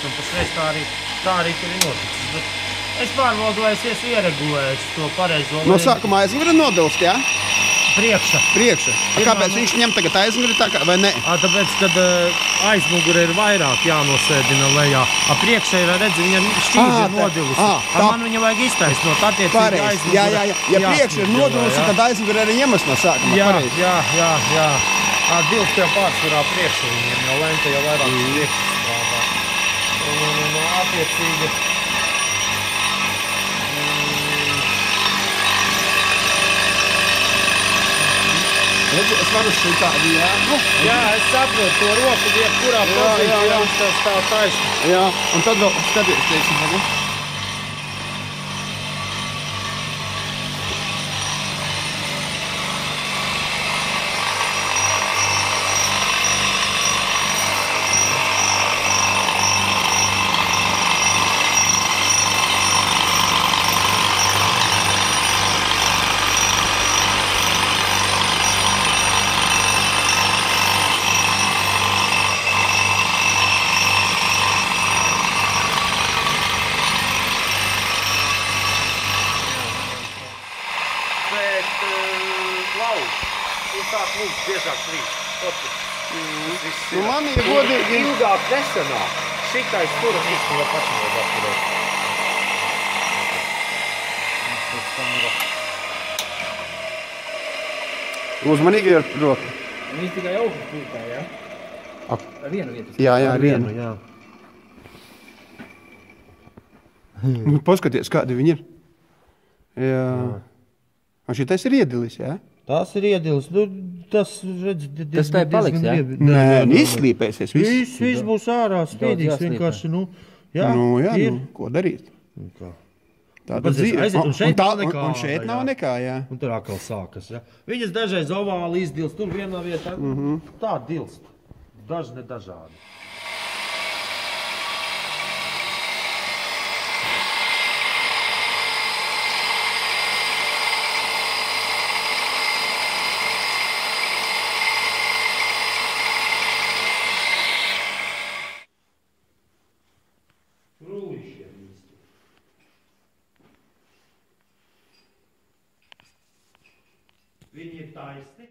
un pašreiz tā arī tur ir noticis. Bet es pārvaldu, lai es esmu ieregulējis to pareizo No sākumā aizmuguri nodilst, jā? Priekša. Kāpēc viņš ņem tagad aizmuguri tā kā, vai ne? Tāpēc, kad aizmuguri ir vairāk jānosēdina lejā. Priekšā ir, redzi, viņa šķīdzi ir nodilusi. Man viņa vajag iztaisnot attiecīgi aizmuguri. Ja priekša ir nodilusi, tad aizmuguri arī ņemas no sākuma. Jā. Dilst jau pārsvarā priekšā viņiem, jo lenta jau vairāk priekšā strādā. Un attiecīgi... Es varu šeit tādu, jā? Jā, es saprotu to roku, jebkurā pozīcijā viņš tev stāv taisni. Jā, un tad vēl skaties, teiksim, tagad. Sāk lūgt biežāk trīs. Man ir godīgi... Ilgāk nesanāk. Šitais tur un īstenībā pašam vajag atturēt. Uzmanīgi ir roku. Viņš tikai augstu pūtā, jā? Ar vienu vietu. Jā, ar vienu. Jā. Paskaties, kādi viņi ir. Jā. Un šitais ir iedilis, jā? Tas ir iedilis. Tas, redz, tas tā paliks, jā? Nē, izslīpēsies viss. Viss būs ārā spīdīgs vienkārši, jā, ko darīt? Tāda dzīve. Un šeit nav nekā, jā. Un tur atkal sākas, jā. Viņas dažreiz ovāli izdilst, tur vienā vietā, tā dilst. Daži ne dažādi. Viņi ir taisni.